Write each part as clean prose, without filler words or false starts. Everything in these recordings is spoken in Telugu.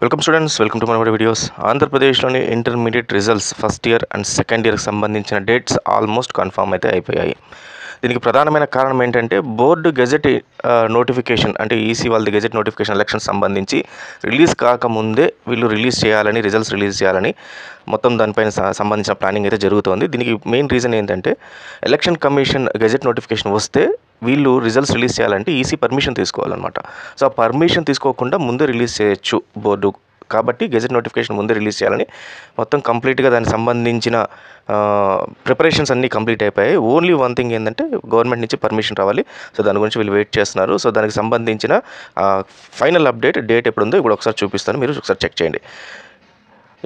వెల్కమ్ స్టూడెంట్స్, వెల్కమ్ టు మన వీడియోస్. ఆంధ్రప్రదేశ్లోని intermediate results first year and second ఇయర్కి సంబంధించిన డేట్స్ ఆల్మోస్ట్ కన్ఫర్మ్ అయితే అయిపోయాయి. దీనికి ప్రధానమైన కారణం ఏంటంటే బోర్డు గెజెట్ నోటిఫికేషన్, అంటే ఈసీ వాళ్ళది గెజెట్ నోటిఫికేషన్ ఎలక్షన్ సంబంధించి రిలీజ్ కాకముందే వీళ్ళు రిజల్ట్స్ రిలీజ్ చేయాలని మొత్తం దానిపైన సంబంధించిన ప్లానింగ్ అయితే జరుగుతోంది. దీనికి మెయిన్ రీజన్ ఏంటంటే ఎలక్షన్ కమిషన్ గెజెట్ నోటిఫికేషన్ వస్తే వీళ్ళు రిజల్ట్స్ రిలీజ్ చేయాలంటే ఈసీ పర్మిషన్ తీసుకోవాలన్నమాట. సో ఆ పర్మిషన్ తీసుకోకుండా ముందే రిలీజ్ చేయొచ్చు బోర్డు, కాబట్టి గెజెట్ నోటిఫికేషన్ ముందే రిలీజ్ చేయాలని మొత్తం కంప్లీట్గా దానికి సంబంధించిన ప్రిపరేషన్స్ అన్నీ కంప్లీట్ అయిపోయాయి. ఓన్లీ వన్ థింగ్ ఏంటంటే గవర్నమెంట్ నుంచి పర్మిషన్ రావాలి. సో దాని గురించి వీళ్ళు వెయిట్ చేస్తున్నారు. సో దానికి సంబంధించిన ఫైనల్ అప్డేట్ డేట్ ఎప్పుడు ఉందో ఇప్పుడు ఒకసారి చూపిస్తాను, మీరు ఒకసారి చెక్ చేయండి.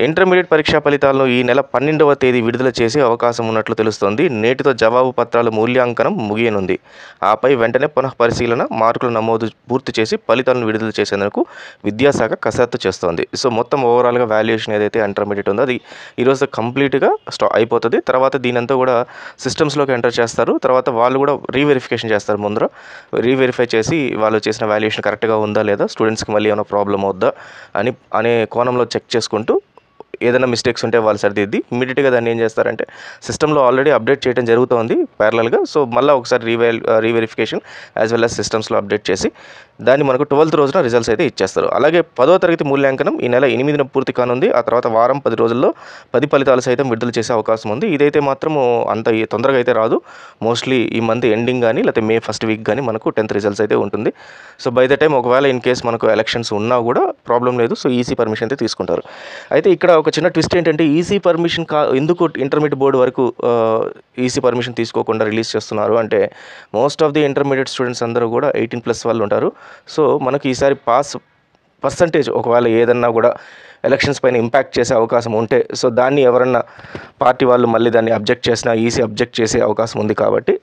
ఇంటర్మీడియట్ పరీక్షా ఫలితాలను ఈ నెల 12వ తేదీ విడుదల చేసే అవకాశం ఉన్నట్లు తెలుస్తోంది. నేటితో జవాబు పత్రాల మూల్యాంకనం ముగియనుంది. ఆపై వెంటనే పునఃపరిశీలన, మార్కుల నమోదు పూర్తి చేసి ఫలితాలను విడుదల చేసేందుకు విద్యాశాఖ కసరత్తు చేస్తోంది. సో మొత్తం ఓవరాల్గా వాల్యుయేషన్ ఏదైతే ఇంటర్మీడియట్ ఉందో అది ఈరోజు కంప్లీట్గా అయిపోతుంది. తర్వాత దీనంతా కూడా సిస్టమ్స్లోకి ఎంటర్ చేస్తారు. తర్వాత వాళ్ళు కూడా రీవెరిఫికేషన్ చేస్తారు. ముందర రీవెరిఫై చేసి వాళ్ళు చేసిన వాల్యుయేషన్ కరెక్ట్గా ఉందా లేదా, స్టూడెంట్స్కి మళ్ళీ ఏమైనా ప్రాబ్లం అవుద్దా అనే కోణంలో చెక్ చేసుకుంటూ ఏదైనా మిస్టేక్స్ ఉంటే వాళ్ళు సరిదిద్ది ఇమీడియట్గా దాన్ని ఏం చేస్తారంటే సిస్టంలో ఆల్రెడీ అప్డేట్ చేయడం జరుగుతుంది ప్యారలల్గా. సో మళ్ళీ ఒకసారి రీవెరిఫికేషన్ యాజ్ వెల్ యాజ్ సిస్టమ్స్లో అప్డేట్ చేసి దాన్ని మనకు 12th రోజున రిజల్ట్స్ అయితే ఇచ్చేస్తారు. అలాగే 10వ తరగతి మూల్యాంకనం ఈ నెల 8న పూర్తి కానుంది. ఆ తర్వాత వారం 10 రోజుల్లో 10 ఫలితాలు సైతం విడుదల చేసే అవకాశం ఉంది. ఇదైతే మాత్రము అంత తొందరగా అయితే రాదు. మోస్ట్లీ ఈ మంత్ ఎండింగ్ కానీ లేకపోతే మే ఫస్ట్ వీక్ కానీ మనకు 10th రిజల్ట్స్ అయితే ఉంటుంది. సో బై ద టైం ఒకవేళ ఇన్ కేస్ మనకు ఎలక్షన్స్ ఉన్నా కూడా ప్రాబ్లం లేదు. సో ఈసీ పర్మిషన్ అయితే తీసుకుంటారు. అయితే ఇక్కడ ఒక చిన్న ట్విస్ట్ ఏంటంటే ఈసీ పర్మిషన్ ఎందుకు ఇంటర్మీడియట్ బోర్డు వరకు ఈసీ పర్మిషన్ తీసుకోకుండా రిలీజ్ చేస్తున్నారు అంటే most of the intermediate students అందరూ కూడా 18+ వాళ్ళు ఉంటారు. సో మనకి ఈసారి పాస్ పర్సంటేజ్ ఒకవేళ ఏదన్నా కూడా ఎలక్షన్స్ పైన ఇంపాక్ట్ చేసే అవకాశం ఉంటే సో దాన్ని ఎవరన్నా పార్టీ వాళ్ళు మళ్ళీ దాన్ని అబ్జెక్ట్ చేసినా ఈసీ అబ్జెక్ట్ చేసే అవకాశం ఉంది. కాబట్టి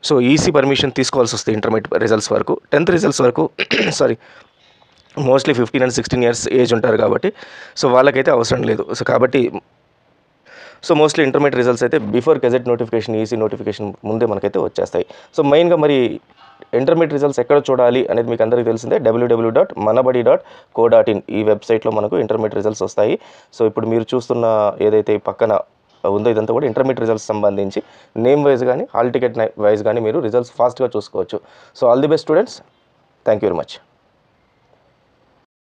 సో ఈసీ పర్మిషన్ తీసుకోవాల్సి వస్తుంది ఇంటర్మీడియట్ రిజల్ట్స్ వరకు. 10th రిజల్ట్స్ వరకు మోస్ట్లీ 15 and 16 years ఏజ్ ఉంటారు కాబట్టి సో వాళ్ళకైతే అవసరం లేదు. సో కాబట్టి మోస్ట్లీ ఇంటర్మీడియట్ రిజల్ట్స్ అయితే before gazette notification, EC notification ముందే మనకైతే వచ్చేస్తాయి. సో మెయిన్గా మరి ఇంటర్మీడియట్ రిజల్ట్స్ ఎక్కడ చూడాలి అనేది మీకు అందరికీ తెలిసిందే. www.manabadi.co.in ఈ వెబ్సైట్లో మనకు ఇంటర్మీడియట్ రిజల్ట్స్ వస్తాయి. సో ఇప్పుడు మీరు చూస్తున్న ఏదైతే పక్కన ఉందో ఇదంతా కూడా ఇంటర్మీడియట్ రిజల్ట్స్ సంబంధించి నేమ్ వైజ్ కానీ హాల్ టికెట్ వైజ్ కానీ మీరు రిజల్ట్స్ ఫాస్ట్గా చూసుకోవచ్చు. So all the best students, thank you very much.